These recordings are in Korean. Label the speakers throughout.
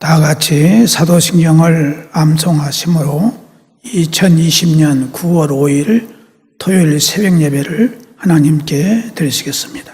Speaker 1: 다 같이 사도신경을 암송하심으로 2020년 9월 5일 토요일 새벽 예배를 하나님께 드리시겠습니다.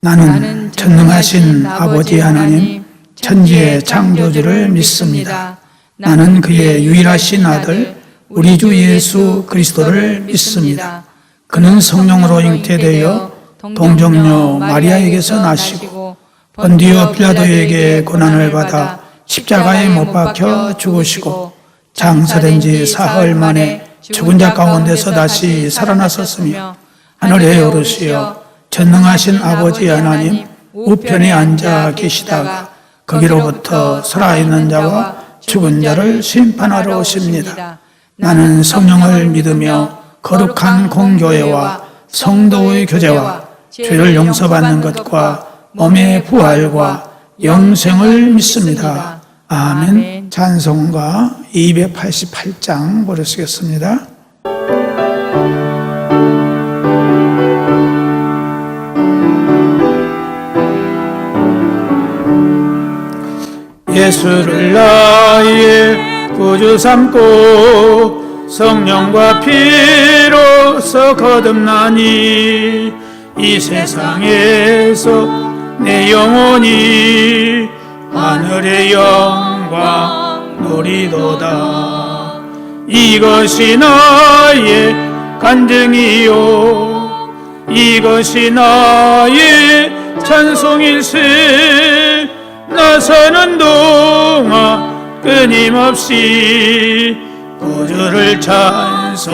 Speaker 1: 나는 전능하신 아버지 하나님, 천지의 창조주를 믿습니다. 나는 그의 유일하신 아들, 우리 주 예수 그리스도를 믿습니다. 그는 성령으로 잉태되어 동정녀 마리아에게서 나시고 본디오 빌라도에게 고난을 받아 십자가에 못 박혀 죽으시고 장사된 지 사흘 만에 죽은 자 가운데서 다시 살아나셨으며 하늘에 오르시어 전능하신 아버지 하나님 우편에 앉아 계시다가 거기로부터 살아있는 자와 죽은 자를 심판하러 오십니다. 나는 성령을 믿으며 거룩한 공교회와 성도의 교제와 죄를 용서받는 것과 몸의 부활과 영생을 믿습니다. 아멘. 찬송가 288장 부르시겠습니다. 예수를 나의 구주 삼고 성령과 피로서 거듭나니 이 세상에서 내 영혼이 하늘의 영광 누리도다. 이것이 나의 간증이요 이것이 나의 찬송일세. 나 사는 동안 끊임없이 구주를 찬송하리로다.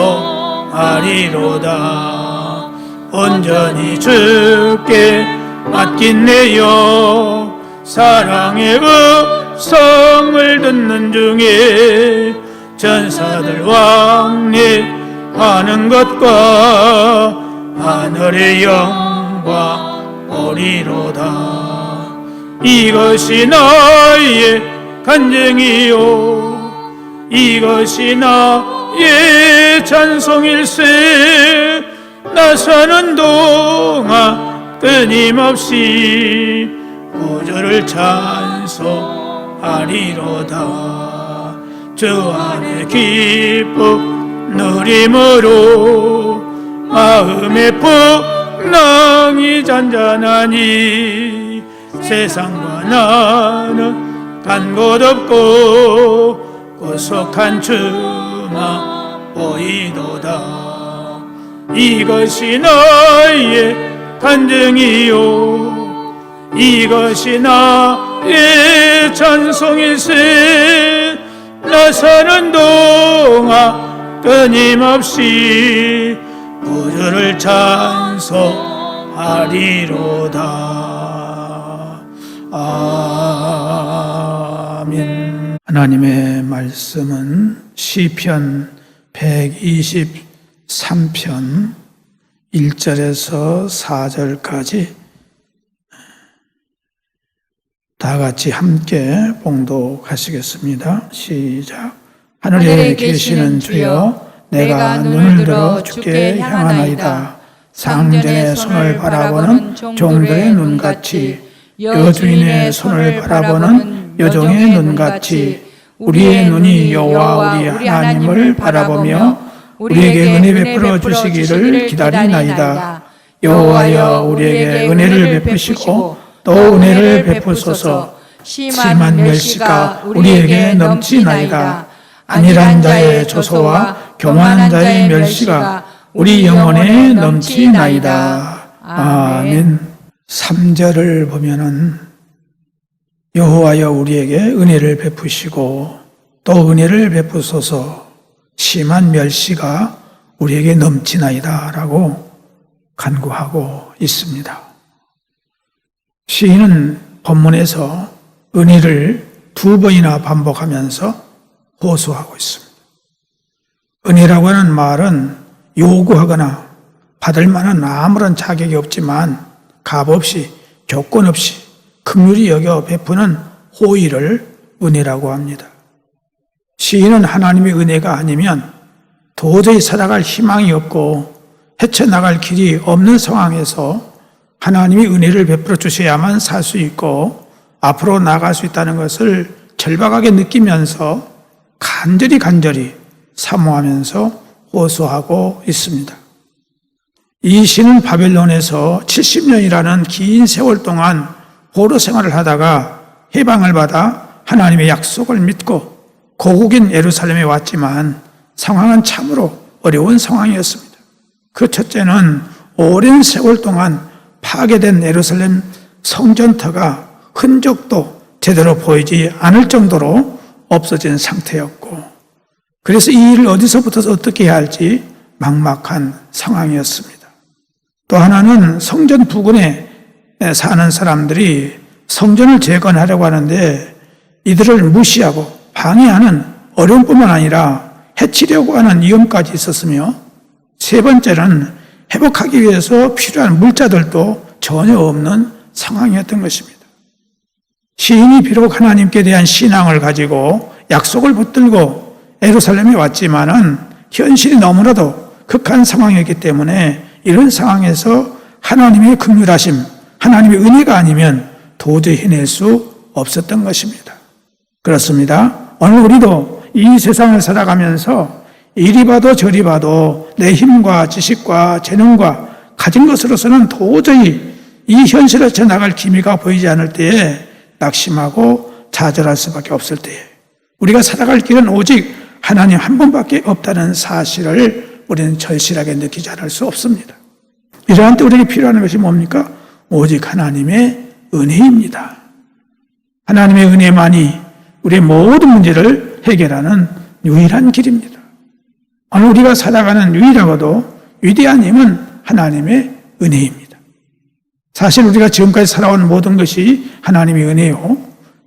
Speaker 1: 온전히 주께 맡긴 내요 사랑의 음성을 듣는 중에 전사들 왕래하는 것과 하늘의 영광 보리로다. 이것이 나의 간증이요 이것이 나의 찬송일세. 나 사는 동안 끊임없이 구주를 찬송하리로다. 주 안에 기쁨 누림으로 마음의 풍랑이 잔잔하니 세상과 나는 간 곳 없고 구속한 주만 보이도다. 이것이 나의 간증이요 이것이 나의 찬송일세. 나 사는 동안 끊임없이 구주를 찬송하리로다. 아멘. 하나님의 말씀은 시편 123편 1절에서 4절까지 다 같이 함께 봉독하시겠습니다. 시작. 하늘에 계시는 주여, 내가 눈을 들어 주께 향하나이다. 상전의 손을 바라보는 종들의 눈같이, 여주인의 손을 바라보는 여종의 눈같이 우리의 눈이 여호와 우리 하나님을 바라보며 우리에게 은혜 베풀어 주시기를 기다리나이다. 여호와여, 우리에게 은혜를 베푸시고 또 은혜를 베푸소서. 심한 멸시가 우리에게 넘치나이다. 안일한 자의 조소와 교만한 자의 멸시가 우리 영혼에 넘치나이다. 아멘. 3절을 보면은 여호와여, 우리에게 은혜를 베푸시고 또 은혜를 베푸소서. 심한 멸시가 우리에게 넘치나이다 라고 간구하고 있습니다. 시인은 본문에서 은혜를 2번이나 반복하면서 호소하고 있습니다. 은혜라고 하는 말은 요구하거나 받을 만한 아무런 자격이 없지만 값없이 조건 없이 긍휼히 여겨 베푸는 호의를 은혜라고 합니다. 시인은 하나님의 은혜가 아니면 도저히 살아갈 희망이 없고 헤쳐나갈 길이 없는 상황에서 하나님이 은혜를 베풀어 주셔야만 살 수 있고 앞으로 나아갈 수 있다는 것을 절박하게 느끼면서 간절히 사모하면서 호소하고 있습니다. 이 시는 바벨론에서 70년이라는 긴 세월 동안 포로 생활을 하다가 해방을 받아 하나님의 약속을 믿고 고국인 예루살렘에 왔지만 상황은 참으로 어려운 상황이었습니다. 그 첫째는 오랜 세월 동안 파괴된 예루살렘 성전터가 흔적도 제대로 보이지 않을 정도로 없어진 상태였고, 그래서 이 일을 어디서부터 어떻게 해야 할지 막막한 상황이었습니다. 또 하나는 성전 부근에 사는 사람들이 성전을 재건하려고 하는데 이들을 무시하고 방해하는 어려움뿐만 아니라 해치려고 하는 위험까지 있었으며, 세 번째는 회복하기 위해서 필요한 물자들도 전혀 없는 상황이었던 것입니다. 시인이 비록 하나님께 대한 신앙을 가지고 약속을 붙들고 예루살렘에 왔지만은 현실이 너무나도 극한 상황이었기 때문에 이런 상황에서 하나님의 긍휼하심, 하나님의 은혜가 아니면 도저히 해낼 수 없었던 것입니다. 그렇습니다. 오늘 우리도 이 세상을 살아가면서 이리 봐도 저리 봐도 내 힘과 지식과 재능과 가진 것으로서는 도저히 이 현실을 지나갈 기미가 보이지 않을 때에 낙심하고 좌절할 수밖에 없을 때에 우리가 살아갈 길은 오직 하나님 한 분밖에 없다는 사실을 우리는 절실하게 느끼지 않을 수 없습니다. 이러한 때 우리에게 필요한 것이 뭡니까? 오직 하나님의 은혜입니다. 하나님의 은혜만이 우리의 모든 문제를 해결하는 유일한 길입니다. 오늘 우리가 살아가는 유일하고도 위대한 힘은 하나님의 은혜입니다. 사실 우리가 지금까지 살아온 모든 것이 하나님의 은혜요,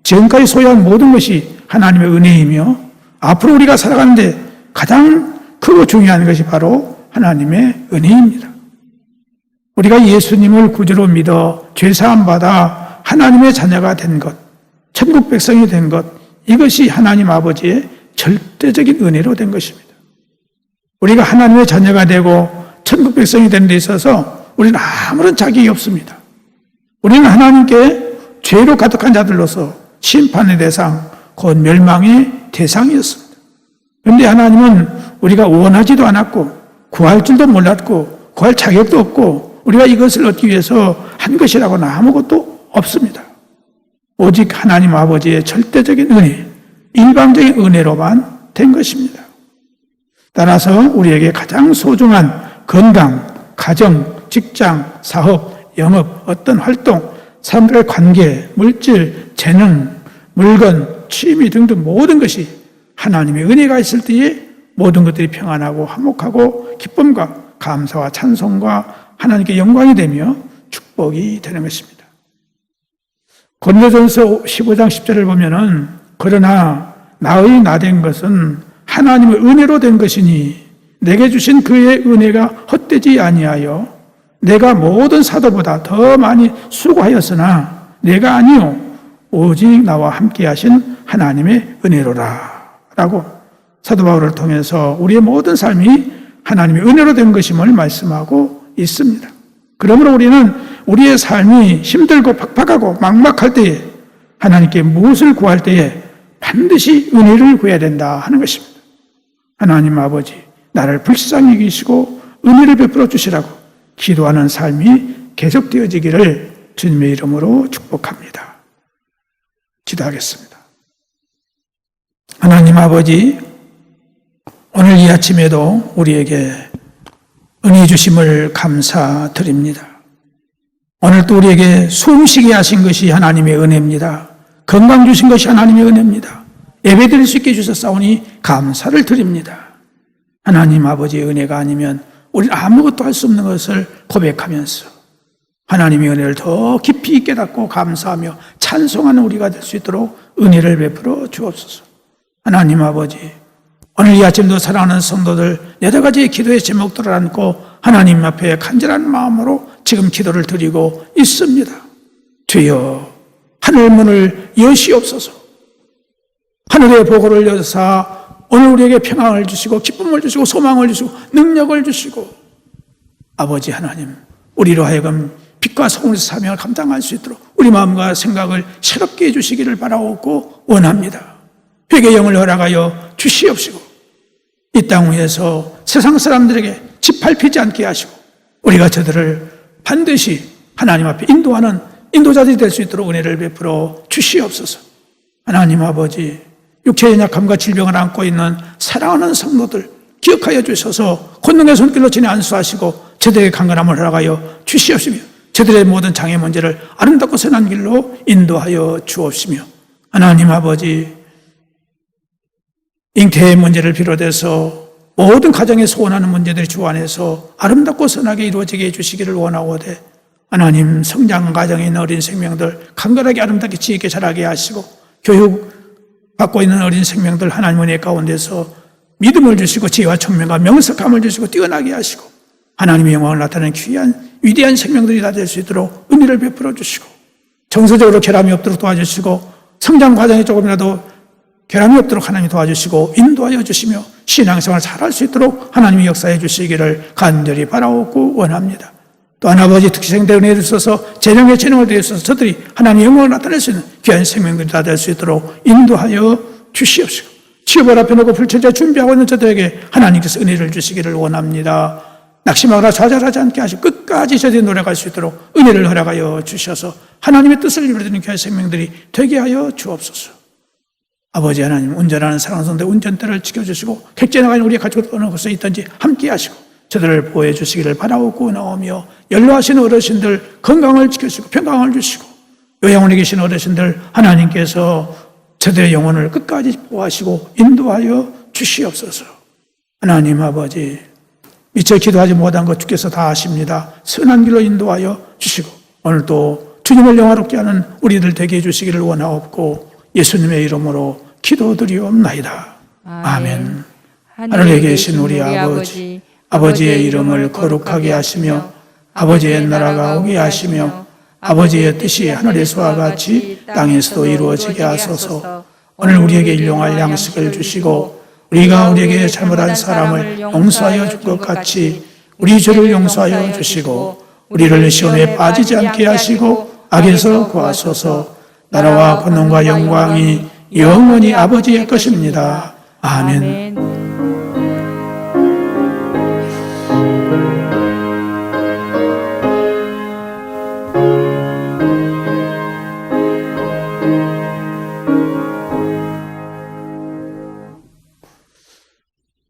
Speaker 1: 지금까지 소유한 모든 것이 하나님의 은혜이며, 앞으로 우리가 살아가는데 가장 크고 중요한 것이 바로 하나님의 은혜입니다. 우리가 예수님을 구주로 믿어 죄사함 받아 하나님의 자녀가 된 것, 천국 백성이 된 것, 이것이 하나님 아버지의 절대적인 은혜로 된 것입니다. 우리가 하나님의 자녀가 되고 천국 백성이 되는 데 있어서 우리는 아무런 자격이 없습니다. 우리는 하나님께 죄로 가득한 자들로서 심판의 대상, 곧 멸망의 대상이었습니다. 그런데 하나님은 우리가 원하지도 않았고 구할 줄도 몰랐고 구할 자격도 없고 우리가 이것을 얻기 위해서 한 것이라고는 아무것도 없습니다. 오직 하나님 아버지의 절대적인 은혜, 일방적인 은혜로만 된 것입니다. 따라서 우리에게 가장 소중한 건강, 가정, 직장, 사업, 영업, 어떤 활동, 사람들의 관계, 물질, 재능, 물건, 취미 등등 모든 것이 하나님의 은혜가 있을 때에 모든 것들이 평안하고 화목하고 기쁨과 감사와 찬송과 하나님께 영광이 되며 축복이 되는 것입니다. 고린도전서 15장 10절을 보면은 그러나 나의 나 된 것은 하나님의 은혜로 된 것이니 내게 주신 그의 은혜가 헛되지 아니하여 내가 모든 사도보다 더 많이 수고하였으나 내가 아니요 오직 나와 함께 하신 하나님의 은혜로라 라고 사도 바울을 통해서 우리의 모든 삶이 하나님의 은혜로 된 것임을 말씀하고 있습니다. 그러므로 우리는 우리의 삶이 힘들고 팍팍하고 막막할 때에 하나님께 무엇을 구할 때에 반드시 은혜를 구해야 된다 하는 것입니다. 하나님 아버지, 나를 불쌍히 여기시고 은혜를 베풀어 주시라고 기도하는 삶이 계속되어지기를 주님의 이름으로 축복합니다. 기도하겠습니다. 하나님 아버지, 오늘 이 아침에도 우리에게 은혜 주심을 감사드립니다. 오늘 또 우리에게 숨쉬게 하신 것이 하나님의 은혜입니다. 건강 주신 것이 하나님의 은혜입니다. 예배 드릴 수 있게 해주셨사오니 감사를 드립니다. 하나님 아버지의 은혜가 아니면 우리는 아무것도 할 수 없는 것을 고백하면서 하나님의 은혜를 더 깊이 깨닫고 감사하며 찬송하는 우리가 될 수 있도록 은혜를 베풀어 주옵소서. 하나님 아버지, 오늘 이 아침도 사랑하는 성도들 여러 가지의 기도의 제목들을 안고 하나님 앞에 간절한 마음으로 지금 기도를 드리고 있습니다. 주여, 하늘 문을 여시옵소서. 하늘의 보고를 여사 오늘 우리에게 평안을 주시고 기쁨을 주시고 소망을 주시고 능력을 주시고 아버지 하나님, 우리로 하여금 빛과 소금의 사명을 감당할 수 있도록 우리 마음과 생각을 새롭게 해주시기를 바라옵고 원합니다. 회개의 영을 허락하여 주시옵시고 이 땅 위에서 세상 사람들에게 짓밟히지 않게 하시고 우리가 저들을 반드시 하나님 앞에 인도하는 인도자들이 될 수 있도록 은혜를 베풀어 주시옵소서. 하나님 아버지, 육체의 약함과 질병을 안고 있는 사랑하는 성도들 기억하여 주셔서 권능의 손길로 진에 안수하시고 저들에게 강건함을 허락하여 주시옵시며 저들의 모든 장애 문제를 아름답고 선한 길로 인도하여 주옵시며 하나님 아버지, 잉태의 문제를 비롯해서 모든 가정에 소원하는 문제들이 주 안에서 아름답고 선하게 이루어지게 해주시기를 원하오되 하나님 성장 과정에 있는 어린 생명들 강건하게 아름답게 지혜있게 자라게 하시고 교육 받고 있는 어린 생명들 하나님 은혜 가운데서 믿음을 주시고 지혜와 총명과 명석함을 주시고 뛰어나게 하시고 하나님의 영광을 나타내는 귀한 위대한 생명들이 다 될 수 있도록 은혜를 베풀어 주시고 정서적으로 결함이 없도록 도와주시고 성장 과정에 조금이라도 결함이 없도록 하나님이 도와주시고 인도하여 주시며 신앙생활을 잘할 수 있도록 하나님이 역사해 주시기를 간절히 바라옵고 원합니다. 또한 아버지 특시생대 은혜를 주셔서 재능에 재능을 더해주셔서 저들이 하나님의 영광을 나타낼 수 있는 귀한 생명들이 다 될 수 있도록 인도하여 주시옵시고 취업을 앞에 놓고 불철저히 준비하고 있는 저들에게 하나님께서 은혜를 주시기를 원합니다. 낙심하거나 좌절하지 않게 하시고 끝까지 저들이 노력할 수 있도록 은혜를 허락하여 주셔서 하나님의 뜻을 이루어지는 귀한 생명들이 되게 하여 주옵소서. 아버지 하나님, 운전하는 사랑성대 운전대를 지켜주시고 객지에 나가는 우리 가족들 어느 곳에 있든지 함께 하시고 저들을 보호해 주시기를 바라옵고 나오며 연로하신 어르신들 건강을 지켜주시고 평강을 주시고 요양원에 계신 어르신들 하나님께서 저들의 영혼을 끝까지 보호하시고 인도하여 주시옵소서. 하나님 아버지, 미처 기도하지 못한 것 주께서 다 아십니다. 선한 길로 인도하여 주시고 오늘도 주님을 영화롭게 하는 우리들 되게 해주시기를 원하옵고 예수님의 이름으로 기도드리옵나이다. 아멘. 하늘에 계신 우리 아버지, 아버지의 이름을 거룩하게 하시며 아버지의 나라가 오게 하시며 아버지의 뜻이 하늘에서와 같이 땅에서도 이루어지게 하소서. 오늘 우리에게 일용할 양식을 주시고 우리가 우리에게 잘못한 사람을 용서하여 줄 것 같이 우리 죄를 용서하여 주시고 우리를 시험에 빠지지 않게 하시고 악에서 구하소서. 나라와 권능과 영광이 영원히 아버지의 것입니다. 아멘.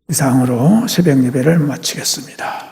Speaker 1: 이상으로 새벽 예배를 마치겠습니다.